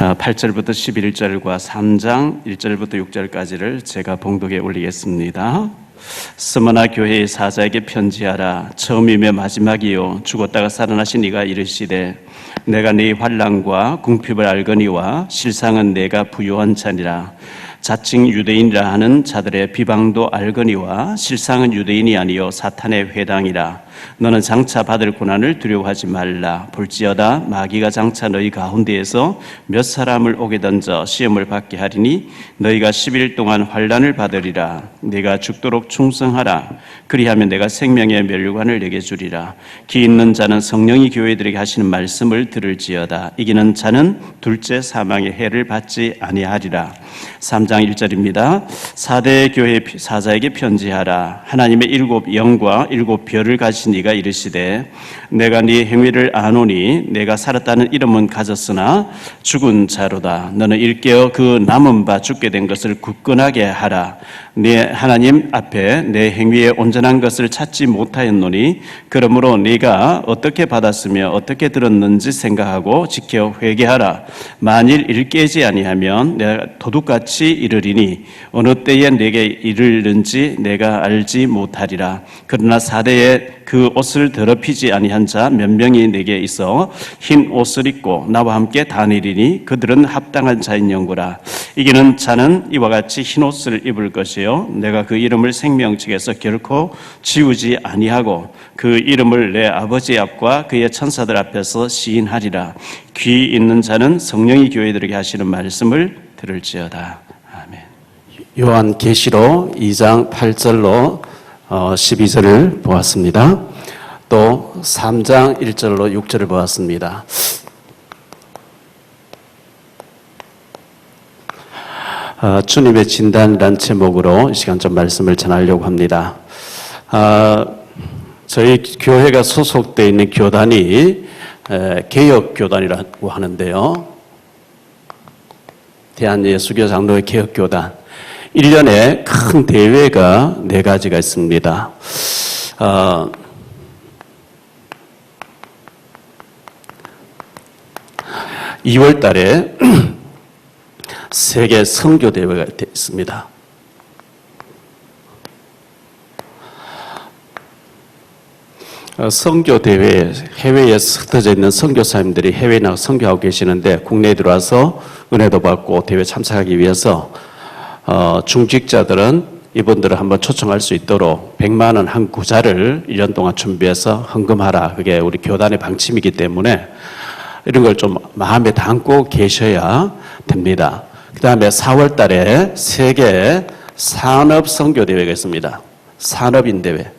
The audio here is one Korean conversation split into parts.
8절부터 11절과 3장 1절부터 6절까지를 제가 봉독에 올리겠습니다. 스무나 교회의 사자에게 편지하라. 처음이며 마지막이요 죽었다가 살아나신 이가 이르시되 내가 네 환난과 궁핍을 알거니와 실상은 내가 부요한 자니라. 자칭 유대인이라 하는 자들의 비방도 알거니와 실상은 유대인이 아니요 사탄의 회당이라. 너는 장차 받을 고난을 두려워하지 말라. 볼지어다 마귀가 장차 너희 가운데에서 몇 사람을 오게 던져 시험을 받게 하리니 너희가 10일 동안 환난을 받으리라. 네가 죽도록 충성하라. 그리하면 내가 생명의 멸관을 내게 주리라. 기 있는 자는 성령이 교회들에게 하시는 말씀을 들을지어다. 이기는 자는 둘째 사망의 해를 받지 아니하리라. 3장 1절입니다. 사대 교회 사자에게 편지하라. 하나님의 7 영과 7 별을 가진 이가 이르시되 내가 네 행위를 아노니 내가 살았다는 이름은 가졌으나 죽은 자로다. 너는 일깨어 그 남은 바 죽게 된 것을 굳건하게 하라. 네 하나님 앞에 내 행위에 온전한 것을 찾지 못하였노니 그러므로 네가 어떻게 받았으며 어떻게 들었는지 생각하고 지켜 회개하라. 만일 일깨지 아니하면 내가 도둑같이 이르리니 어느 때에 내게 이르는지 내가 알지 못하리라. 그러나 사대에 그 옷을 더럽히지 아니한 자 몇 명이 내게 있어 흰 옷을 입고 나와 함께 다니리니 그들은 합당한 자인 영구라. 이기는 자는 이와 같이 흰 옷을 입을 것이요 내가 그 이름을 생명책에서 결코 지우지 아니하고 그 이름을 내 아버지 앞과 그의 천사들 앞에서 시인하리라. 귀 있는 자는 성령이 교회들에게 하시는 말씀을 들을지어다. 아멘. 요한계시록 2장 8절로 12절을 보았습니다. 또 3장 1절로 6절을 보았습니다. 주님의 진단이라는 제목으로 이 시간 좀 말씀을 전하려고 합니다. 저희 교회가 소속되어 있는 교단이 개혁교단이라고 하는데요. 대한예수교 장로회 개혁교단 1년에 큰 대회가 4가지가 있습니다. 2월 달에 세계 선교 대회가 있습니다. 선교 대회, 해외에 흩어져 있는 선교사님들이 해외에 나가 선교하고 계시는데 국내에 들어와서 은혜도 받고 대회 참석하기 위해서 중직자들은 이분들을 한번 초청할 수 있도록 100만 원 한 구자를 1년 동안 준비해서 헌금하라. 그게 우리 교단의 방침이기 때문에 이런 걸 좀 마음에 담고 계셔야 됩니다. 그 다음에 4월 달에 세계 산업 선교 대회가 있습니다. 산업인 대회.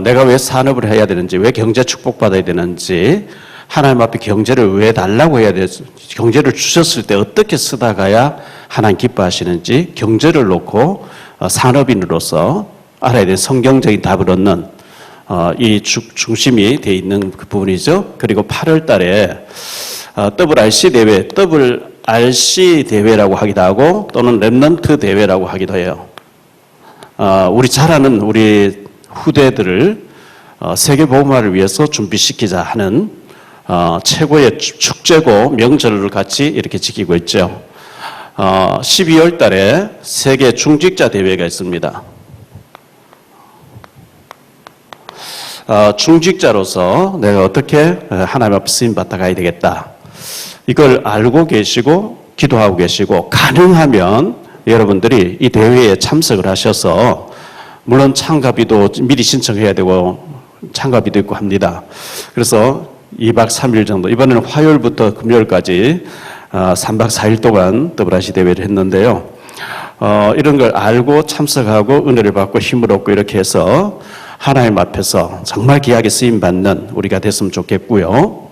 내가 왜 산업을 해야 되는지, 왜 경제 축복받아야 되는지, 하나님 앞에 경제를 왜 달라고 해야 되는지, 경제를 주셨을 때 어떻게 쓰다가야 하나님 기뻐하시는지 경제를 놓고 산업인으로서 알아야 되는 성경적인 답을 얻는 이 중심이 되어 있는 그 부분이죠. 그리고 8월 달에 WRC 대회, WRC 대회라고 하기도 하고 또는 랩넌트 대회라고 하기도 해요. 우리 잘하는 우리 후대들을 세계 복음화를 위해서 준비시키자 하는 최고의 축제고 명절을 같이 이렇게 지키고 있죠. 12월 달에 세계 중직자 대회가 있습니다. 중직자로서 내가 어떻게 하나님 앞에 쓰임 받아 가야 되겠다. 이걸 알고 계시고 기도하고 계시고 가능하면 여러분들이 이 대회에 참석을 하셔서 물론 참가비도 미리 신청해야 되고 참가비도 있고 합니다. 그래서 2박 3일 정도, 이번에는 화요일부터 금요일까지 3박 4일 동안 WRC 대회를 했는데요. 이런 걸 알고 참석하고 은혜를 받고 힘을 얻고 이렇게 해서 하나님 앞에서 정말 귀하게 쓰임받는 우리가 됐으면 좋겠고요.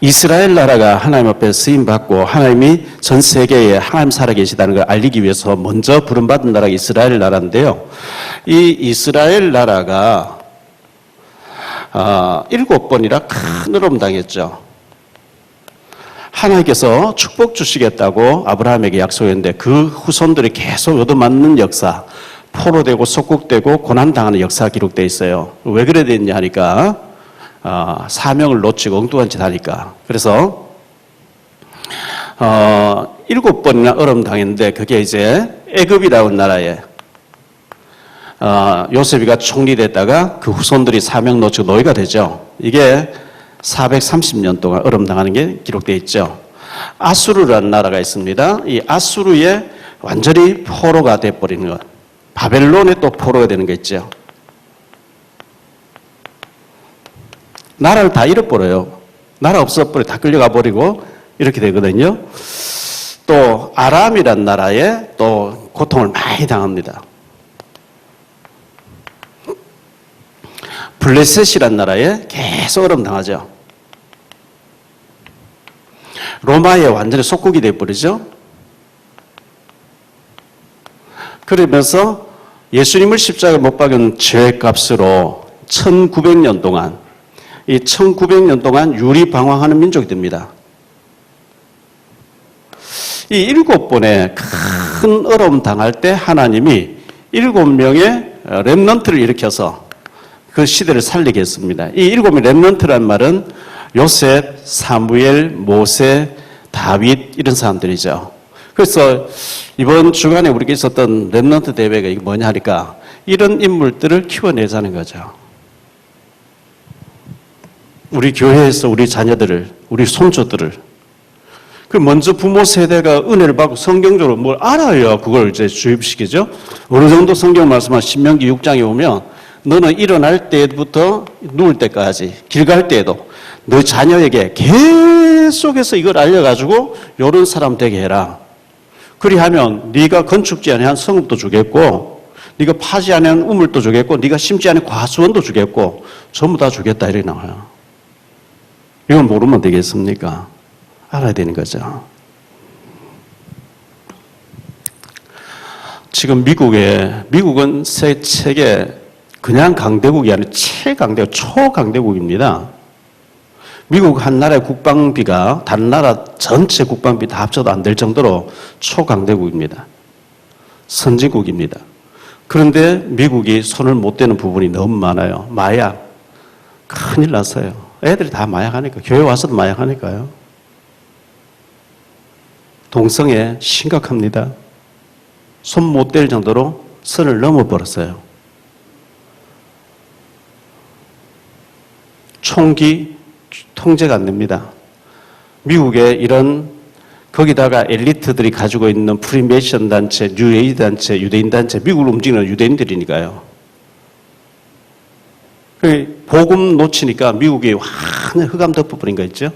이스라엘 나라가 하나님 앞에 쓰임받고 하나님이 전 세계에 하나님 살아계시다는 걸 알리기 위해서 먼저 부름받은 나라가 이스라엘 나라인데요. 이 이스라엘 나라가 7번이나 큰 어려움 당했죠. 하나님께서 축복 주시겠다고 아브라함에게 약속했는데 그 후손들이 계속 얻어맞는 역사, 포로되고 속국되고 고난당하는 역사가 기록되어 있어요. 왜 그래 됐냐 하니까 사명을 놓치고 엉뚱한 짓 하니까. 그래서 7번이나 얼음 당했는데 그게 이제 애굽이라는 나라에 요셉이가 총리됐다가 그 후손들이 사명 놓치고 노예가 되죠. 이게 430년 동안 얼음 당하는 게 기록되어 있죠. 아수르라는 나라가 있습니다. 이 아수르에 완전히 포로가 돼버리는 것. 바벨론에 또 포로가 되는 게 있죠. 나라를 다 잃어버려요. 나라 없어버려 다 끌려가 버리고 이렇게 되거든요. 또 아람이란 나라에 또 고통을 많이 당합니다. 블레셋이란 나라에 계속 얼음 당하죠. 로마에 완전히 속국이 되어버리죠. 그러면서 예수님을 십자가에 못 박은 죄값으로 1900년 동안 이 1900년 동안 유리방황하는 민족이 됩니다. 이 7번의 큰 어려움 당할 때 하나님이 7명의 렘넌트를 일으켜서 그 시대를 살리게 했습니다. 이 7명의 렘넌트란 말은 요셉, 사무엘, 모세, 다윗 이런 사람들이죠. 그래서 이번 주간에 우리가 있었던 렘넌트 대회가 이게 뭐냐 하니까 이런 인물들을 키워내자는 거죠. 우리 교회에서 우리 자녀들을, 우리 손주들을. 그 먼저 부모 세대가 은혜를 받고 성경적으로 뭘 알아야 그걸 이제 주입시키죠. 어느 정도 성경 말씀한 신명기 6장에 오면 너는 일어날 때부터 누울 때까지 길 갈 때에도 너 자녀에게 계속해서 이걸 알려가지고 이런 사람 되게 해라. 그리하면 네가 건축지 않은 한 성읍도 주겠고 네가 파지 않은 우물도 주겠고 네가 심지 않은 과수원도 주겠고 전부 다 주겠다 이렇게 나와요. 이건 모르면 되겠습니까? 알아야 되는 거죠. 지금 미국은 세계 그냥 강대국이 아니라 최강대국, 초강대국입니다. 미국 한 나라의 국방비가 다른 나라 전체 국방비 다 합쳐도 안 될 정도로 초강대국입니다. 선진국입니다. 그런데 미국이 손을 못 대는 부분이 너무 많아요. 마약. 큰일 났어요. 애들이 다 마약하니까. 교회 와서도 마약하니까요. 동성애 심각합니다. 손 못 댈 정도로 선을 넘어버렸어요. 총기 통제가 안 됩니다. 미국에 이런 거기다가 엘리트들이 가지고 있는 프리메이션 단체, 뉴에이지 단체, 유대인 단체, 미국을 움직이는 유대인들이니까요. 복음 놓치니까 미국이 완전 흑암 덮어버린 거 있죠.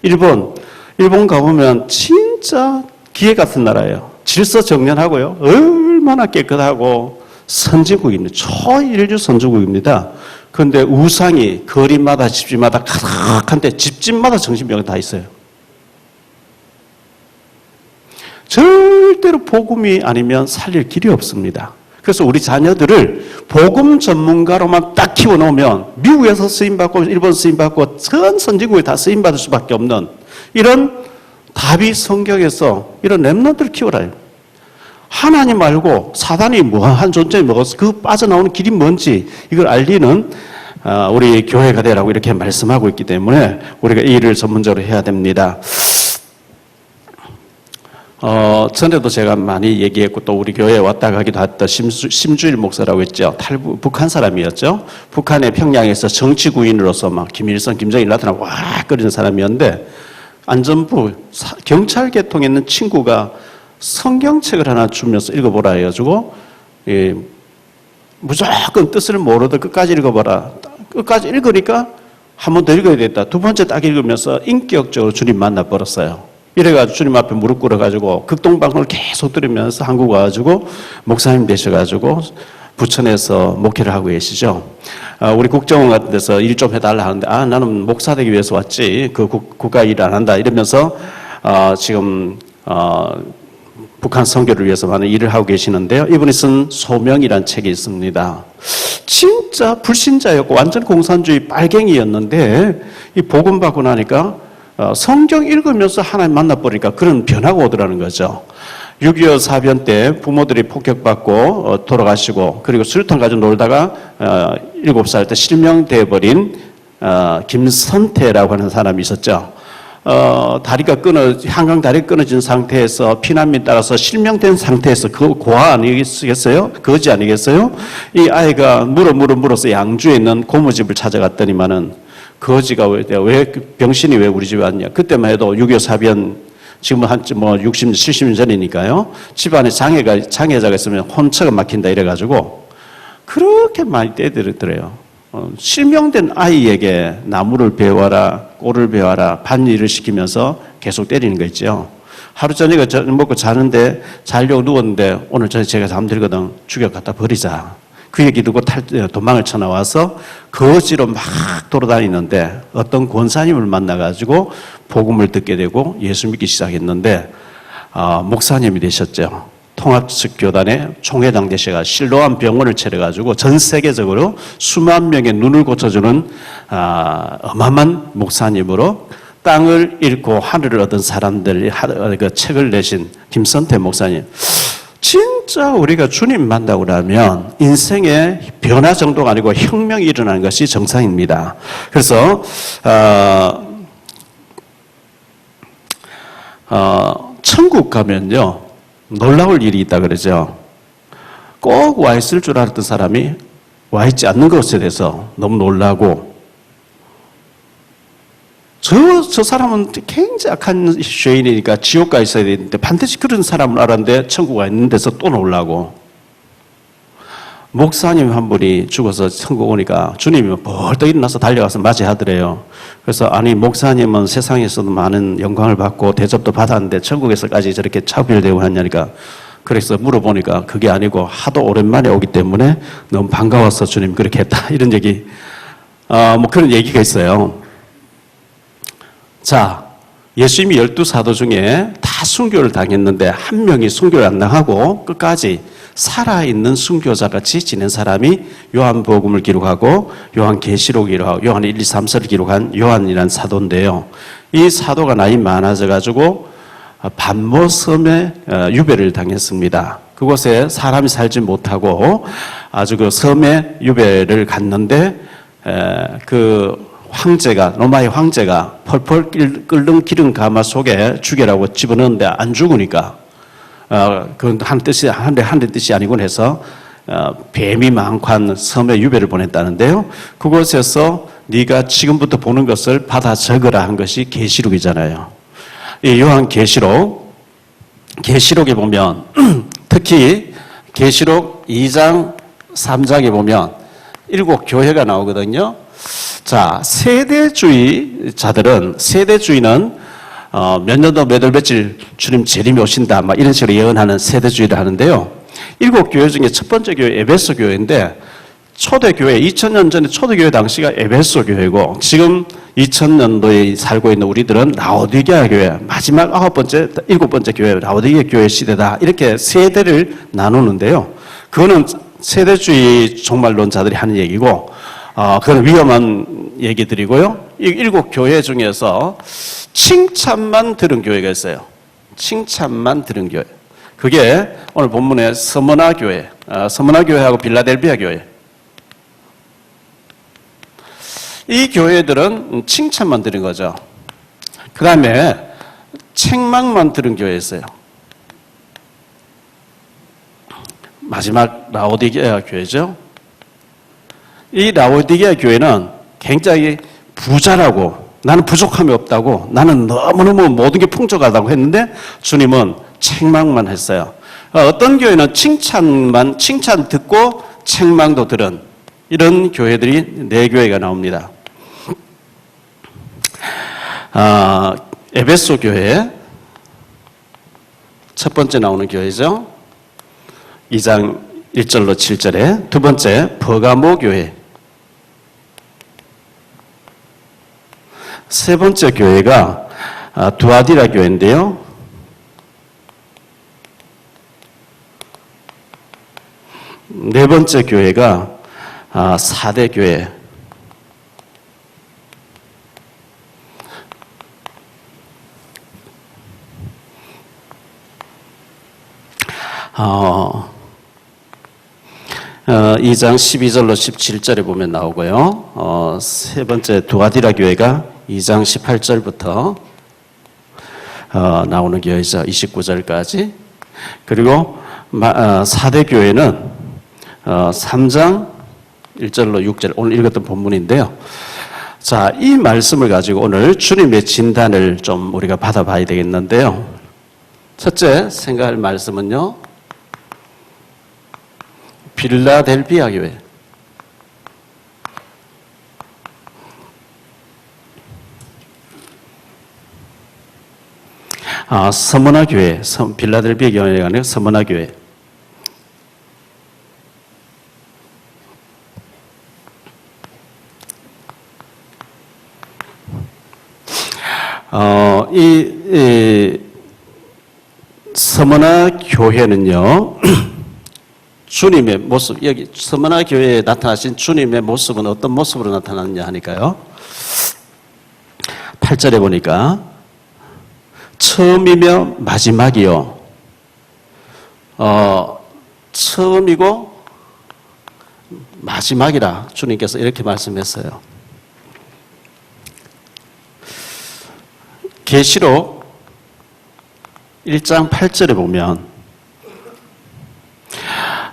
일본 가보면 진짜 기계 같은 나라예요. 질서 정연하고요. 얼마나 깨끗하고 선진국입니다. 초일류 선진국입니다. 그런데 우상이 거리마다 집집마다 가득한데 집집마다 정신병이 다 있어요. 절대로 복음이 아니면 살릴 길이 없습니다. 그래서 우리 자녀들을 복음 전문가로만 딱 키워놓으면 미국에서 쓰임받고 일본 쓰임받고 전 선진국에 다 쓰임받을 수밖에 없는 이런 답이 성경에서 이런 렘넌트를 키워라요. 하나님 말고 사단이 뭐한 존재에 먹어서 그 빠져나오는 길이 뭔지 이걸 알리는 우리 교회가 되라고 이렇게 말씀하고 있기 때문에 우리가 이 일을 전문적으로 해야 됩니다. 전에도 제가 많이 얘기했고 또 우리 교회에 왔다 가기도 했던 심주일 목사라고 했죠. 북한 사람이었죠. 북한의 평양에서 정치구인으로서 막 김일성, 김정일 나타나고 와 끓이는 사람이었는데 안전부 경찰 계통에 있는 친구가 성경책을 하나 주면서 읽어보라 해가지고 무조건 뜻을 모르도 끝까지 읽어봐라. 끝까지 읽으니까 한 번 더 읽어야 되겠다. 두 번째 딱 읽으면서 인격적으로 주님 만나버렸어요. 이래가지고 주님 앞에 무릎 꿇어가지고 극동방송을 계속 들으면서 한국 와가지고 목사님 되셔가지고 부천에서 목회를 하고 계시죠. 우리 국정원 같은 데서 일 좀 해달라 하는데 나는 목사 되기 위해서 왔지 그 국가 일 안 한다 이러면서 지금 북한 선교를 위해서 많은 일을 하고 계시는데요. 이분이 쓴 소명이라는 책이 있습니다. 진짜 불신자였고 완전 공산주의 빨갱이였는데 이 복음 받고 나니까 성경 읽으면서 하나님 만나버리니까 그런 변화가 오더라는 거죠. 6.25 사변 때 부모들이 폭격받고 돌아가시고 그리고 수류탄 가지고 놀다가 7살 때 실명되어버린 김선태라고 하는 사람이 있었죠. 다리가 한강 다리 끊어진 상태에서 피난민 따라서 실명된 상태에서 그 고아 아니겠어요? 거지 아니겠어요? 이 아이가 물어서 양주에 있는 고모집을 찾아갔더니만은 거지가 왜 병신이 왜 우리 집에 왔냐? 그때만 해도 6.25 사변 지금은 한 60년, 70년 전이니까요. 집안에 장애자가 있으면 혼처가 막힌다 이래가지고 그렇게 많이 떼들더래요. 실명된 아이에게 나무를 베어와라, 꼴을 베어와라, 반일을 시키면서 계속 때리는 거 있죠. 하루 저녁에 먹고 자는데 자려고 누웠는데 오늘 저녁에 제가 잠들거든. 죽여 갖다 버리자. 그 얘기 듣고 도망을 쳐나와서 거지로 막 돌아다니는데 어떤 권사님을 만나가지고 복음을 듣게 되고 예수 믿기 시작했는데 목사님이 되셨죠. 통합측 교단의 총회장 되셔가 실로암 병원을 차려가지고 전 세계적으로 수만 명의 눈을 고쳐주는 어마어마한 목사님으로 땅을 잃고 하늘을 얻은 사람들 그 책을 내신 김선태 목사님. 진짜 우리가 주님 만나고 나면 인생의 변화 정도가 아니고 혁명이 일어나는 것이 정상입니다. 그래서 천국 가면요 놀라울 일이 있다 그러죠. 꼭 와 있을 줄 알았던 사람이 와 있지 않는 것에 대해서 너무 놀라고 저 사람은 굉장히 악한 죄인이니까 지옥 가 있어야 되는데 반드시 그런 사람을 알았는데 천국 와 있는 데서 또 놀라고 목사님 한 분이 죽어서 천국 오니까 주님이 벌떡 일어나서 달려가서 맞이하더래요. 그래서 아니 목사님은 세상에서도 많은 영광을 받고 대접도 받았는데 천국에서까지 저렇게 차별되고 하냐니까 그래서 물어보니까 그게 아니고 하도 오랜만에 오기 때문에 너무 반가워서 주님 그렇게 했다 이런 얘기 뭐 그런 얘기가 있어요. 자, 예수님이 12사도 중에 다 순교를 당했는데 한 명이 순교를 안 당하고 끝까지 살아있는 순교자같이 지낸 사람이 요한복음을 기록하고 요한계시록을 기록하고 요한 1, 2, 3서를 기록한 요한이라는 사도인데요. 이 사도가 나이 많아져가지고 반모섬에 유배를 당했습니다. 그곳에 사람이 살지 못하고 아주 그 섬에 유배를 갔는데 그 황제가 로마의 황제가 펄펄 끓는 기름 가마 속에 죽여라고 집어넣는데 안 죽으니까 그건 한 뜻이 아니곤 해서 뱀이 많고 한 섬에 유배를 보냈다는데요. 그곳에서 네가 지금부터 보는 것을 받아 적으라 한 것이 계시록이잖아요. 이 요한 계시록에 보면 특히 계시록 2장 3장에 보면 7 교회가 나오거든요. 자, 세대주의는 몇 년도 몇 월 며칠 주님 재림이 오신다 막 이런 식으로 예언하는 세대주의를 하는데요. 7 교회 중에 첫 번째 교회 에베소 교회인데 초대교회 2000년 전에 초대교회 당시가 에베소 교회고 지금 2000년도에 살고 있는 우리들은 라오디게아 교회 마지막 7번째 교회 라오디게아 교회 시대다 이렇게 세대를 나누는데요. 그거는 세대주의 종말론자들이 하는 얘기고 그건 위험한 얘기들이고요. 이 7 교회 중에서 칭찬만 들은 교회가 있어요. 칭찬만 들은 교회. 그게 오늘 본문의 서머나 교회, 서머나 교회하고 빌라델비아 교회. 이 교회들은 칭찬만 들은 거죠. 그 다음에 책망만 들은 교회 있어요. 마지막 라오디게아 교회죠. 이 라오디게아 교회는 굉장히 부자라고 나는 부족함이 없다고 나는 너무너무 모든 게 풍족하다고 했는데 주님은 책망만 했어요. 어떤 교회는 칭찬 듣고 책망도 들은 이런 교회들이 4교회가 나옵니다. 에베소 교회 첫 번째 나오는 교회죠. 2장 1절로 7절에 두 번째 버가모 교회 세 번째 교회가 두아디라 교회인데요. 네 번째 교회가 사대 교회. 어, 2장 12절로 17절에 보면 나오고요. 세 번째 두아디라 교회가 2장 18절부터 나오는 교회죠. 29절까지. 그리고 4대 교회는 3장 1절로 6절 오늘 읽었던 본문인데요. 자, 이 말씀을 가지고 오늘 주님의 진단을 좀 우리가 받아봐야 되겠는데요. 첫째 생각할 말씀은요. 빌라델비아 교회. 서머나 교회, 빌라델비아 교회가 아니라 서머나 교회. 이 서머나 교회는요, 주님의 모습, 여기 서머나 교회에 나타나신 주님의 모습은 어떤 모습으로 나타났냐 하니까요. 8절에 보니까, 처음이며 마지막이요. 처음이고 마지막이라 주님께서 이렇게 말씀했어요. 계시록 1장 8절에 보면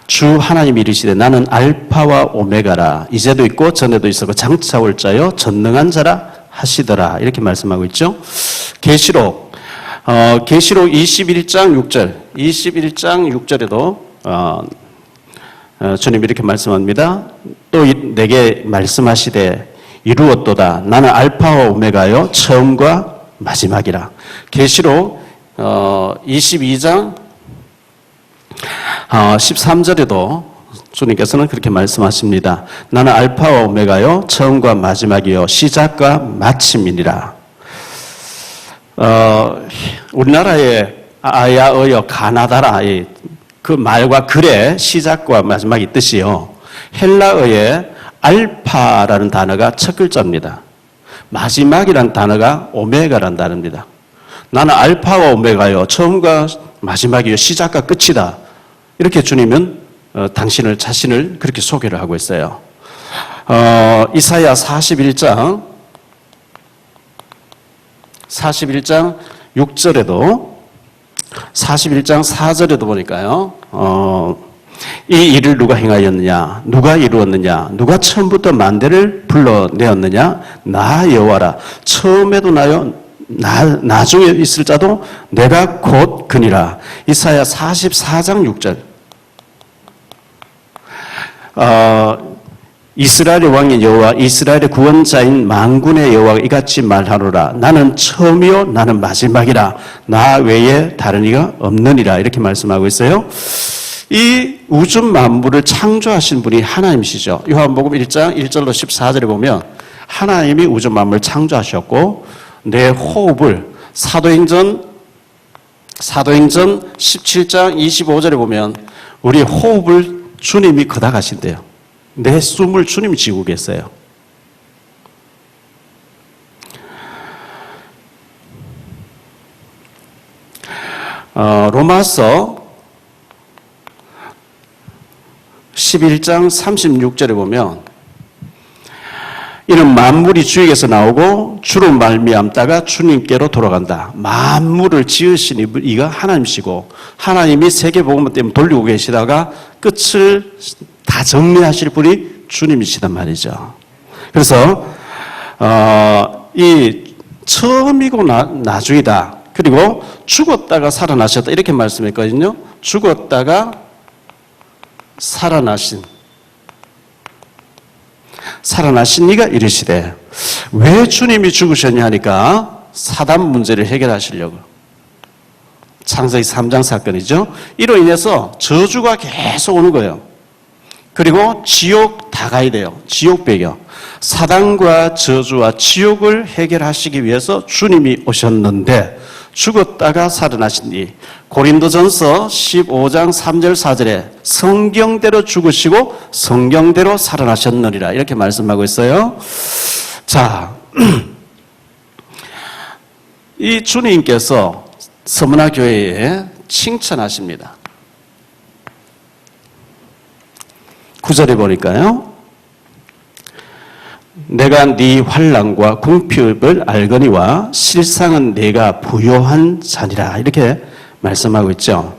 주 하나님이 이르시되 나는 알파와 오메가라 이제도 있고 전에도 있었고 장차 올 자요 전능한 자라 하시더라 이렇게 말씀하고 있죠. 계시록 21장 6절에도 주님 이렇게 말씀합니다. 또 내게 말씀하시되 이루었도다. 나는 알파와 오메가요 처음과 마지막이라. 계시록 22장 13절에도 주님께서는 그렇게 말씀하십니다. 나는 알파와 오메가요 처음과 마지막이요 시작과 마침이니라. 우리나라의 아야어여 가나다라 그 말과 글의 시작과 마지막이 뜻이요. 헬라어의 알파라는 단어가 첫 글자입니다. 마지막이라는 단어가 오메가라는 단어입니다. 나는 알파와 오메가요 처음과 마지막이요 시작과 끝이다. 이렇게 주님은 당신을 자신을 그렇게 소개를 하고 있어요. 이사야 41장 6절에도 41장 4절에도 보니까요. 이 일을 누가 행하였느냐? 누가 이루었느냐? 누가 처음부터 만대를 불러내었느냐? 나 여호와라. 처음에도 나요. 나중에 있을 자도 내가 곧 그니라. 이사야 44장 6절. 이스라엘의 왕인 여호와 이스라엘의 구원자인 만군의 여호와가 이같이 말하노라. 나는 처음이요 나는 마지막이라. 나 외에 다른 이가 없느니라. 이렇게 말씀하고 있어요. 이 우주 만물을 창조하신 분이 하나님이시죠. 요한복음 1장 1절로 14절에 보면 하나님이 우주 만물을 창조하셨고 내 호흡을 사도행전 17장 25절에 보면 우리 호흡을 주님이 걷어가신대요. 내 숨을 주님이 쥐고 계세요. 로마서 11장 36절에 보면 이는 만물이 주에게서 나오고 주로 말미암다가 주님께로 돌아간다. 만물을 지으신 이가 하나님이시고 하나님이 세계복음 때문에 돌리고 계시다가 끝을 다 정리하실 분이 주님이시단 말이죠. 그래서 이 처음이고 나중이다. 그리고 죽었다가 살아나셨다. 이렇게 말씀했거든요. 죽었다가 살아나신 이가 이르시되 왜 주님이 죽으셨냐 하니까 사단 문제를 해결하시려고. 창세기 3장 사건이죠. 이로 인해서 저주가 계속 오는 거예요. 그리고 지옥 다 가야 돼요. 지옥 배경. 사단과 저주와 지옥을 해결하시기 위해서 주님이 오셨는데 죽었다가 살아나시니 고린도전서 15장 3절 4절에 성경대로 죽으시고 성경대로 살아나셨느니라 이렇게 말씀하고 있어요. 자, 이 주님께서 서머나 교회에 칭찬하십니다. 9절에 보니까요. 내가 네 환난과 궁핍을 알거니와 실상은 내가 부요한 자니라 이렇게 말씀하고 있죠.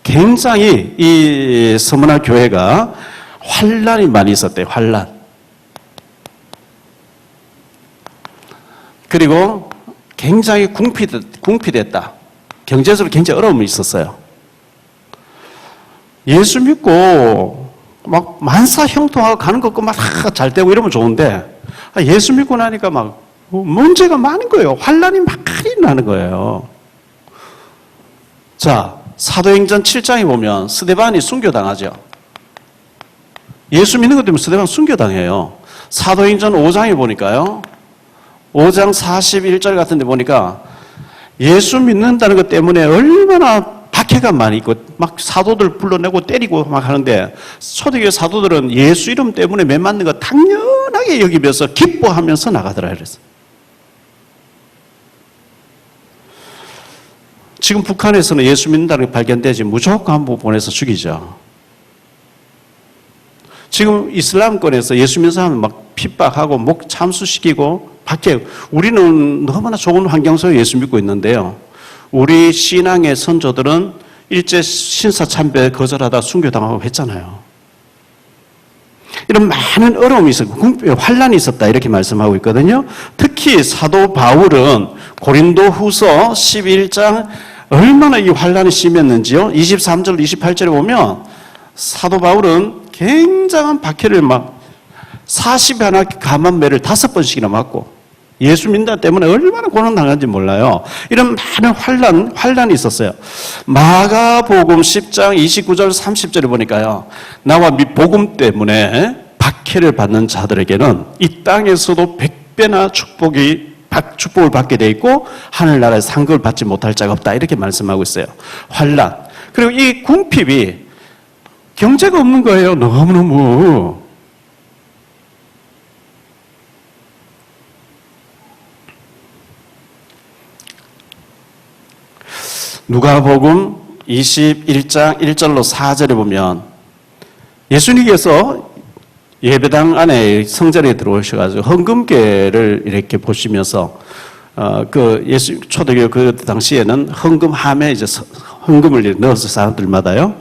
굉장히 이 서문화 교회가 환난이 많이 있었대요. 환난. 그리고 굉장히 궁핍했다. 경제적으로 굉장히 어려움이 있었어요. 예수 믿고 막 만사 형통하고 가는 것 막 잘 되고 이러면 좋은데 예수 믿고 나니까 막 문제가 많은 거예요. 환난이 많이 나는 거예요. 자, 사도행전 7장에 보면 스데반이 순교당하죠. 예수 믿는 것 때문에 스데반 순교당해요. 사도행전 5장에 보니까요. 5장 41절 같은 데 보니까 예수 믿는다는 것 때문에 얼마나 박해가 많이 있고 막 사도들 불러내고 때리고 막 하는데 초대교회 사도들은 예수 이름 때문에 매 맞는 거 당연하게 여기면서 기뻐하면서 나가더라 그랬어요. 지금 북한에서는 예수 믿는다는 게 발견되지 무조건 한번 보내서 죽이죠. 지금 이슬람권에서 예수 믿는 사람은 막 핍박하고 목 참수시키고 박해. 우리는 너무나 좋은 환경 속에 예수 믿고 있는데요. 우리 신앙의 선조들은 일제 신사참배 거절하다 순교당하고 했잖아요. 이런 많은 어려움이 있었고 환란이 있었다 이렇게 말씀하고 있거든요. 특히 사도 바울은 고린도 후서 11장 얼마나 이 환란이 심했는지요. 23절 28절에 보면 사도 바울은 굉장한 박해를 막 40여 감한매를 5번씩이나 맞고 예수 믿는다 때문에 얼마나 고난당한지 몰라요. 이런 많은 환란이 있었어요. 마가복음 10장 29절 30절에 보니까요. 나와 복음 때문에 박해를 받는 자들에게는 이 땅에서도 100배나 축복을 받게 돼 있고 하늘나라의 상급을 받지 못할 자가 없다. 이렇게 말씀하고 있어요. 환란. 그리고 이 궁핍이 경제가 없는 거예요. 너무너무. 누가복음 21장 1절로 4절에 보면 예수님께서 예배당 안에 성전에 들어오셔가지고 헌금계를 이렇게 보시면서 그 예수 초대교회 그 당시에는 헌금함에 이제 헌금을 넣어서 사람들마다요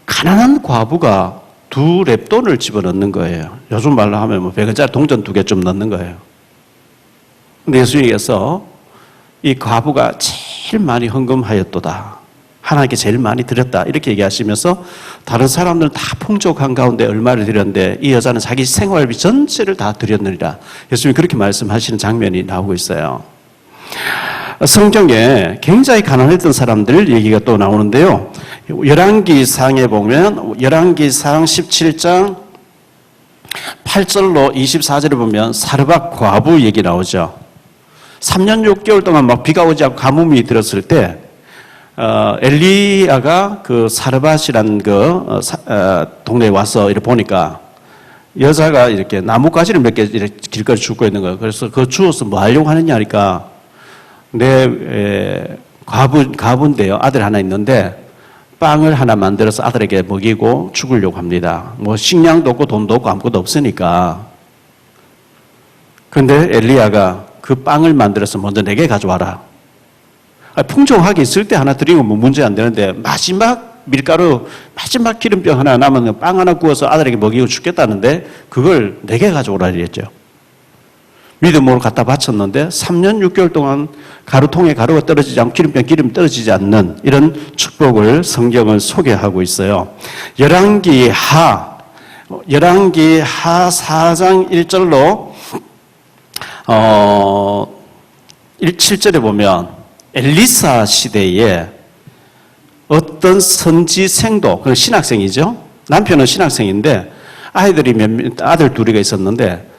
가난한 과부가 2렙돈을 집어넣는 거예요. 요즘 말로 하면 뭐 100원짜리 동전 2개쯤 넣는 거예요. 근데 예수님께서 이 과부가 제일 많이 헌금하였도다. 하나님께 제일 많이 드렸다. 이렇게 얘기하시면서 다른 사람들은 다 풍족한 가운데 얼마를 드렸는데 이 여자는 자기 생활비 전체를 다 드렸느니라. 예수님이 그렇게 말씀하시는 장면이 나오고 있어요. 성경에 굉장히 가난했던 사람들 얘기가 또 나오는데요. 열왕기상에 보면 열왕기상 17장 8절로 24절에 보면 사르밧 과부 얘기 나오죠. 3년 6개월 동안 막 비가 오지 않고 가뭄이 들었을 때 엘리야가 그 사르밧이라는 그 동네에 와서 이렇게 보니까 여자가 이렇게 나뭇가지를 몇 개 이렇게 길거리 줍고 있는 거예요. 그래서 그거 주워서 뭐 하려고 하느냐 하니까 내 과부인데요. 아들 하나 있는데 빵을 하나 만들어서 아들에게 먹이고 죽으려고 합니다. 뭐 식량도 없고 돈도 없고 아무것도 없으니까. 그런데 엘리야가 그 빵을 만들어서 먼저 내게 가져와라. 풍족하게 있을 때 하나 드리면 뭐 문제 안 되는데 마지막 밀가루, 마지막 기름병 하나 남으면 빵 하나 구워서 아들에게 먹이고 죽겠다는데 그걸 내게 가져오라 그랬죠. 믿음으로 갖다 바쳤는데 3년 6개월 동안 가루통에 가루가 떨어지지 않고 기름이 떨어지지 않는 이런 축복을 성경을 소개하고 있어요. 열왕기하 4장 1절로 7절에 보면 엘리사 시대에 어떤 선지생도, 그 신학생이죠. 남편은 신학생인데 아들 둘이가 있었는데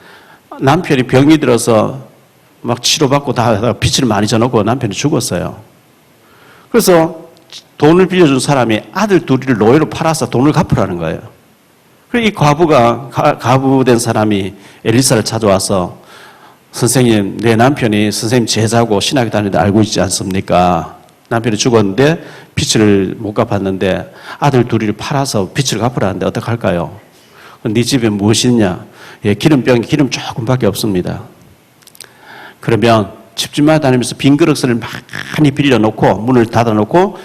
남편이 병이 들어서 막 치료받고 다 하다가 빚을 많이 져놓고 남편이 죽었어요. 그래서 돈을 빌려준 사람이 아들 둘이를 노예로 팔아서 돈을 갚으라는 거예요. 그래서 이 과부된 사람이 엘리사를 찾아와서 선생님, 내 남편이 선생님 제자고 신학에 다니는데 알고 있지 않습니까? 남편이 죽었는데 빚을 못 갚았는데 아들 둘이를 팔아서 빚을 갚으라는데 어떡할까요? 네 집에 무엇이 있냐? 예, 기름병이 기름 조금밖에 없습니다. 그러면 집집마다 다니면서 빈 그릇을 많이 빌려놓고 문을 닫아놓고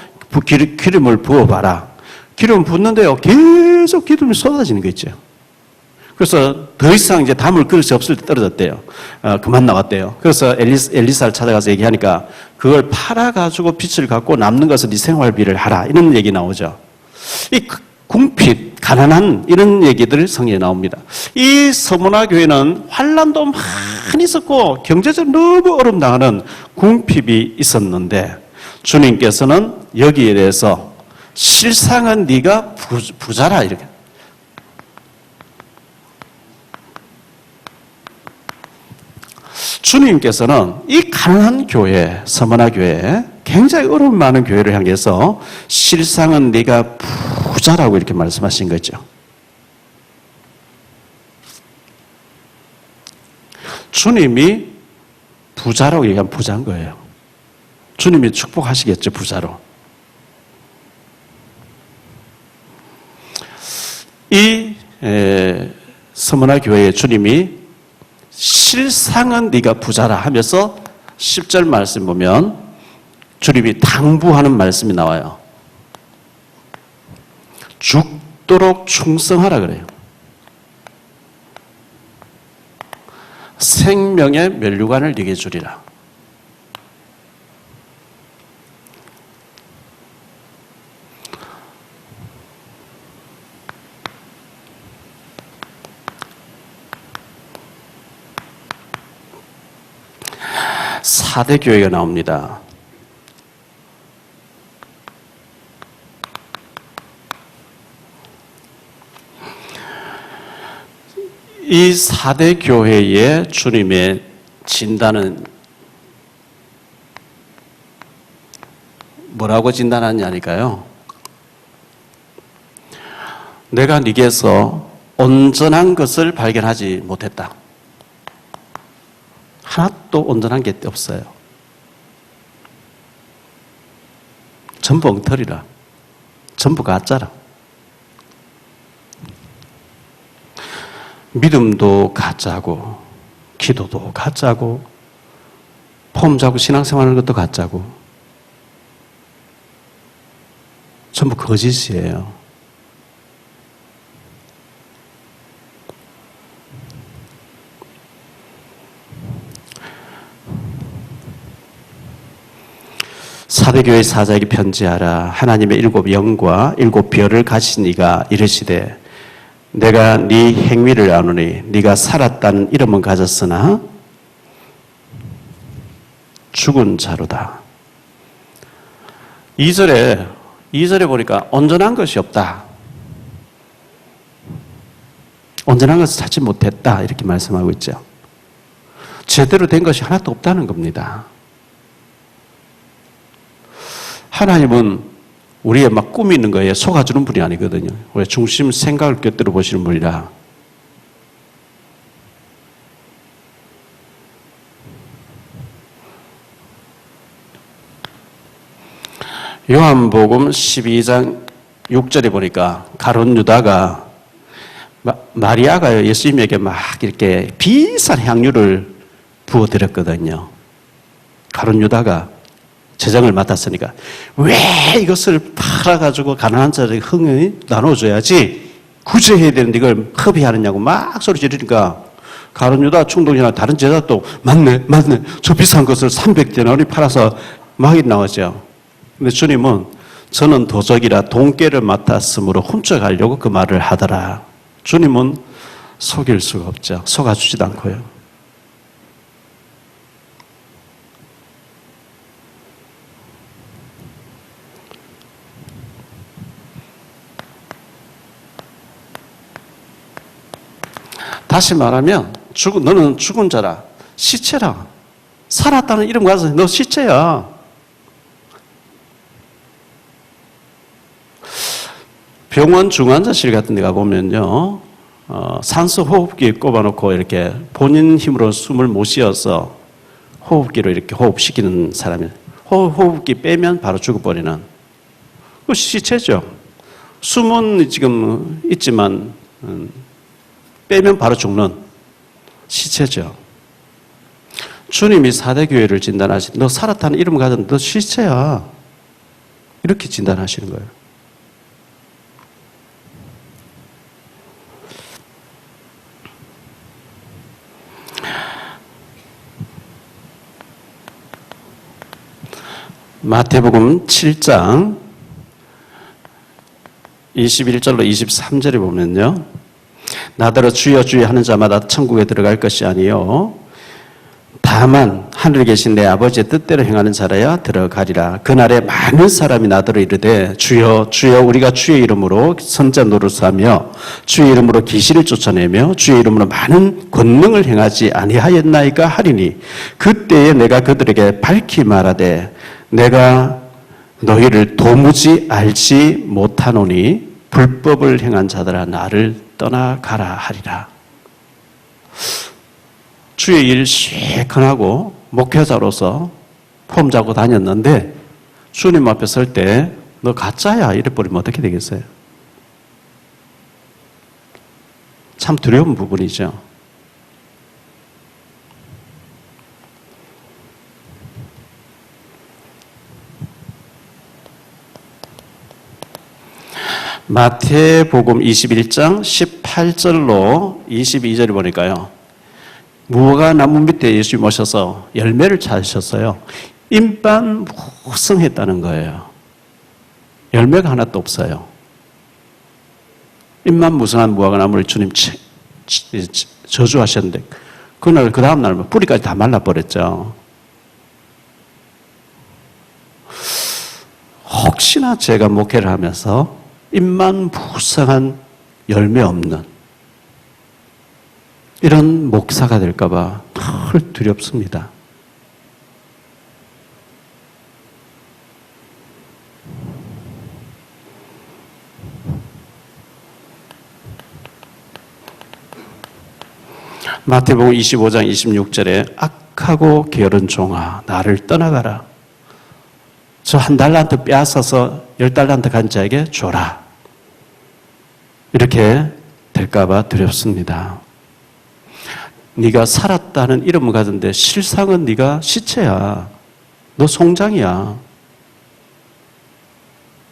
기름을 부어봐라. 기름 붓는데요. 계속 기름이 쏟아지는 거 있죠. 그래서 더 이상 이제 담을 그릇이 없을 때 떨어졌대요. 그만 나왔대요. 그래서 엘리사를 찾아가서 얘기하니까 그걸 팔아가지고 빚을 갚고 남는 것은 네 생활비를 하라. 이런 얘기 나오죠. 이 궁핍, 가난한 이런 얘기들 성경에 나옵니다. 이 서문화 교회는 환란도 많이 있었고 경제적으로 너무 어려움 당하는 궁핍이 있었는데 주님께서는 여기에 대해서 실상은 네가 부자라 이렇게. 주님께서는 이 가난한 교회, 서문화 교회, 굉장히 어려움 많은 교회를 향해서 실상은 네가 부자라고 이렇게 말씀하신 거죠. 주님이 부자라고 얘기하면 부자인 거예요. 주님이 축복하시겠죠, 부자로. 이 서문화 교회의 주님이 실상은 네가 부자라 하면서 10절 말씀 보면 주님이 당부하는 말씀이 나와요. 죽도록 충성하라 그래요. 생명의 면류관을 네게 주리라. 사대 교회가 나옵니다. 이 4대 교회의 주님의 진단은 뭐라고 진단하냐니까요. 내가 네게서 온전한 것을 발견하지 못했다. 하나도 온전한 게 없어요. 전부 엉터리라. 전부 가짜라. 믿음도 가짜고, 기도도 가짜고, 폼 잡고 신앙생활하는 것도 가짜고, 전부 거짓이에요. 사대교회 사자에게 편지하라. 하나님의 7 영과 7 별을 가진 이가 이르시되 내가 네 행위를 아노니 네가 살았다는 이름은 가졌으나 죽은 자로다. 2절에 보니까 온전한 것이 없다. 온전한 것을 찾지 못했다. 이렇게 말씀하고 있죠. 제대로 된 것이 하나도 없다는 겁니다. 하나님은 우리의 막 꿈이 있는 거에 속아주는 분이 아니거든요. 우리의 중심 생각을 꿰뚫어 보시는 분이라. 요한복음 12장 6절에 보니까 가룟 유다가 마리아가 예수님에게 막 이렇게 비싼 향유를 부어드렸거든요. 가룟 유다가 재정을 맡았으니까 왜 이것을 팔아가지고 가난한 자들에게 흥이 나눠줘야지 구제해야 되는데 이걸 허비하느냐고 막 소리 지르니까 가룟 유다 충동이나 다른 제자도 맞네 저 비싼 것을 300데나리 팔아서 막이 나왔죠. 근데 주님은 저는 도적이라 돈깨를 맡았으므로 훔쳐가려고 그 말을 하더라. 주님은 속일 수가 없죠. 속아주지도 않고요. 다시 말하면 너는 죽은 자라. 시체라. 살았다는 이름 가서 너 시체야. 병원 중환자실 같은 데 가보면요. 산소 호흡기 꼽아놓고 이렇게 본인 힘으로 숨을 못 쉬어서 호흡기로 이렇게 호흡시키는 사람이 호흡기 빼면 바로 죽어버리는 그 시체죠. 숨은 지금 있지만 빼면 바로 죽는 시체죠. 주님이 4대 교회를 진단하시, 너 살았다는 이름 가진 너 시체야. 이렇게 진단하시는 거예요. 마태복음 7장 21절로 23절에 보면요. 나더러 주여 주여 하는 자마다 천국에 들어갈 것이 아니요 다만 하늘에 계신 내 아버지의 뜻대로 행하는 자라야 들어가리라. 그날에 많은 사람이 나더러 이르되 주여 주여 우리가 주의 이름으로 선자 노릇하며 주의 이름으로 귀신을 쫓아내며 주의 이름으로 많은 권능을 행하지 아니하였나이까 하리니 그때에 내가 그들에게 밝히 말하되 내가 너희를 도무지 알지 못하노니 불법을 행한 자들아 나를 떠나가라 하리라. 주의 일 시큰하고 목회자로서 폼 잡고 다녔는데 주님 앞에 설 때 너 가짜야 이래 버리면 어떻게 되겠어요? 참 두려운 부분이죠. 마태복음 21장 18절로 22절을 보니까요. 무화과 나무 밑에 예수님 오셔서 열매를 찾으셨어요. 임반 무성했다는 거예요. 열매가 하나도 없어요. 입만 무성한 무화과 나무를 주님 저주하셨는데 그날 그 다음 날 뿌리까지 다 말라버렸죠. 혹시나 제가 목회를 하면서 입만 무성한 열매 없는 이런 목사가 될까 봐 늘 두렵습니다. 마태복음 25장 26절에 악하고 게으른 종아 나를 떠나가라. 저 한 달란트 빼앗아서 10달란트 간 자에게 줘라. 이렇게 될까 봐 두렵습니다. 네가 살았다는 이름을 가졌는데 실상은 네가 시체야. 너 송장이야.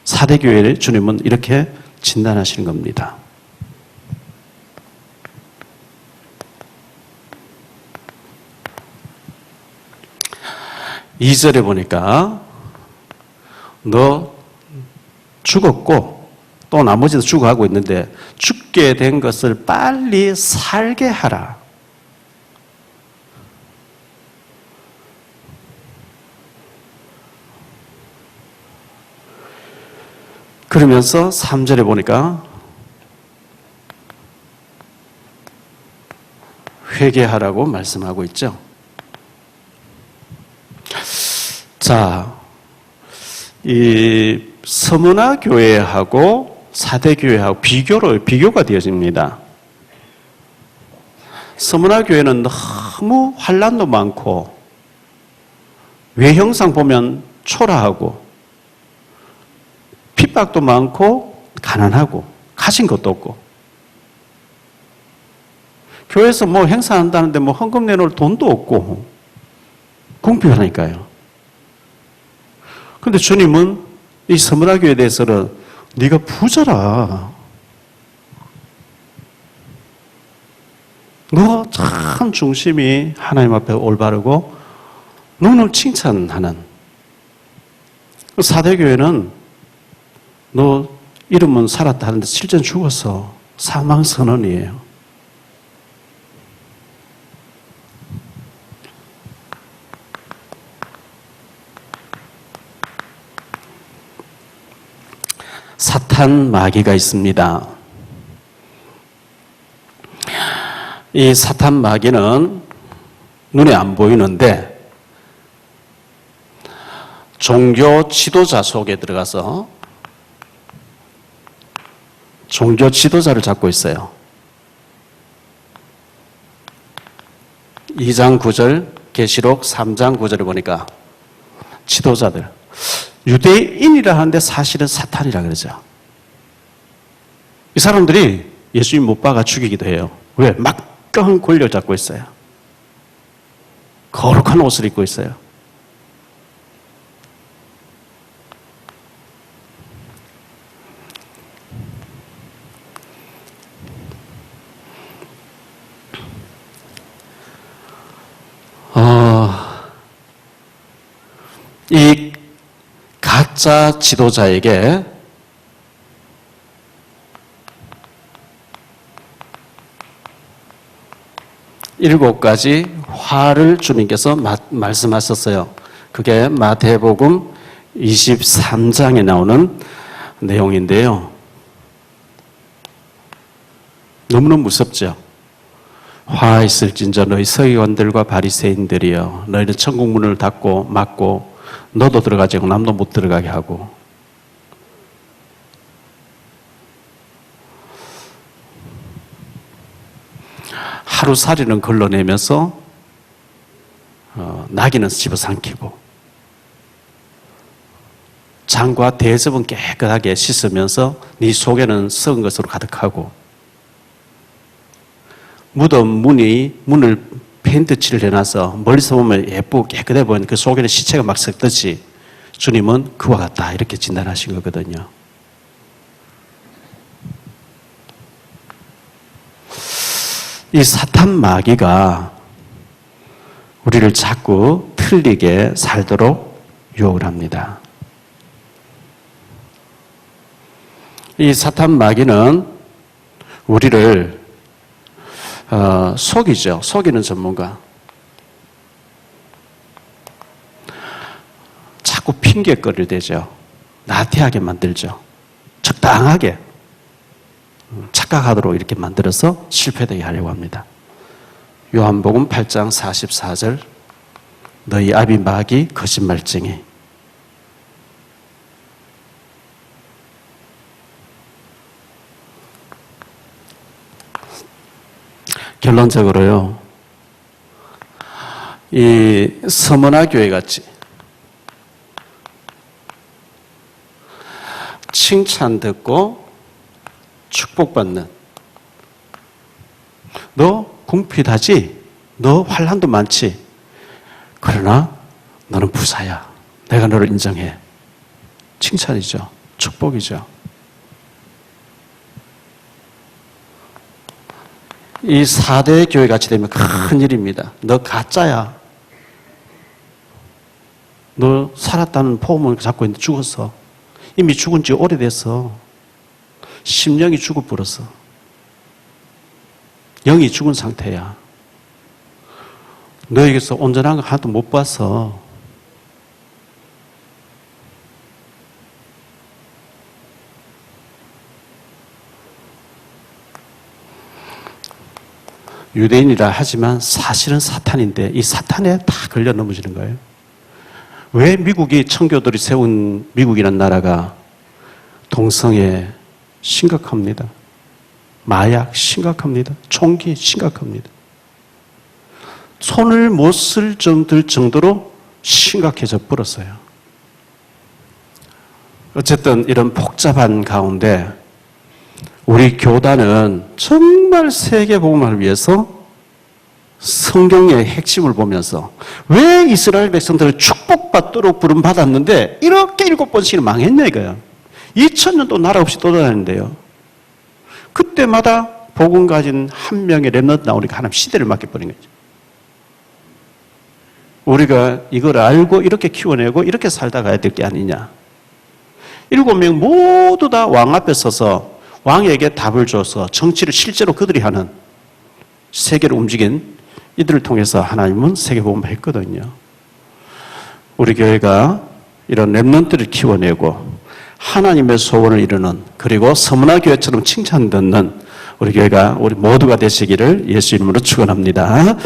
4대 교회를 주님은 이렇게 진단하시는 겁니다. 이 절에 보니까 너 죽었고 또 나머지도 죽어가고 있는데 죽게 된 것을 빨리 살게 하라. 그러면서 3절에 보니까 회개하라고 말씀하고 있죠. 자, 이 서문화 교회하고 4대 교회하고 비교가 되어집니다. 서문화 교회는 너무 환란도 많고 외형상 보면 초라하고 핍박도 많고 가난하고 가진 것도 없고 교회에서 뭐 행사한다는데 뭐 헌금 내놓을 돈도 없고 궁핍하니까요. 그런데 주님은 이 서문화 교회에 대해서는 네가 부자라. 너 참 중심이 하나님 앞에 올바르고 너는 칭찬하는 4대 교회는 너 이름은 살았다 하는데 실제는 죽었어. 사망 선언이에요. 사탄 마귀가 있습니다. 이 사탄 마귀는 눈에 안 보이는데 종교 지도자 속에 들어가서 종교 지도자를 잡고 있어요. 2장 9절, 계시록 3장 9절을 보니까 지도자들. 유대인이라 하는데 사실은 사탄이라 그러죠. 이 사람들이 예수님 못 박아 죽이기도 해요. 왜? 막강한 권력 잡고 있어요. 거룩한 옷을 입고 있어요. 이 가짜 지도자에게 일곱 가지 화를 주님께서 말씀하셨어요. 그게 마태복음 23장에 나오는 내용인데요. 너무너무 무섭죠. 화 있을진저 너희 서기관들과 바리새인들이여 너희는 천국 문을 닫고 막고 너도 들어가지 않고 남도 못 들어가게 하고 하루살이는 걸러내면서 나귀는 집어삼키고 장과 대접은 깨끗하게 씻으면서 네 속에는 썩은 것으로 가득하고 무덤 문을 페인트칠을 해놔서 멀리서 보면 예쁘고 깨끗해 보이는 그 속에는 시체가 막 썩듯이 주님은 그와 같다 이렇게 진단하신 거거든요. 이 사탄 마귀가 우리를 자꾸 틀리게 살도록 유혹을 합니다. 이 사탄 마귀는 우리를 속이죠. 속이는 전문가. 자꾸 핑계거리를 대죠. 나태하게 만들죠. 적당하게 착각하도록 이렇게 만들어서 실패되게 하려고 합니다. 요한복음 8장 44절 너희 아비 마귀 거짓말쟁이. 결론적으로요, 이 서머나 교회 같이 칭찬 듣고 축복받는, 너 궁핍하지? 너 환난도 많지? 그러나 너는 부자야. 내가 너를 인정해. 칭찬이죠. 축복이죠. 이 4대 교회 같이 되면 큰일입니다. 너 가짜야. 너 살았다는 포옹을 잡고 있는데 죽었어. 이미 죽은 지 오래됐어. 심령이 죽어버렸어. 영이 죽은 상태야. 너에게서 온전한 거 하나도 못 봤어. 유대인이라 하지만 사실은 사탄인데 이 사탄에 다 걸려 넘어지는 거예요. 왜 미국이 청교도들이 세운 미국이라는 나라가 동성애 심각합니다. 마약 심각합니다. 총기 심각합니다. 손을 못 쓸 정도로 심각해져 버렸어요. 어쨌든 이런 복잡한 가운데 우리 교단은 정말 세계복음화를 위해서 성경의 핵심을 보면서 왜 이스라엘 백성들을 축복받도록 부름받았는데 이렇게 7번씩이나 망했냐 이거야. 2000년도 나라 없이 떠다니는데요. 그때마다 복음 가진 한 명의 렘넌트 나오니까 하나님 시대를 맡겨버린 거죠. 우리가 이걸 알고 이렇게 키워내고 이렇게 살다 가야 될 게 아니냐. 7명 모두 다 왕 앞에 서서 왕에게 답을 줘서 정치를 실제로 그들이 하는 세계를 움직인 이들을 통해서 하나님은 세계복음을 했거든요. 우리 교회가 이런 렘넌트를 키워내고 하나님의 소원을 이루는, 그리고 서문화 교회처럼 칭찬 듣는 우리 교회가 우리 모두가 되시기를 예수 이름으로 축원합니다.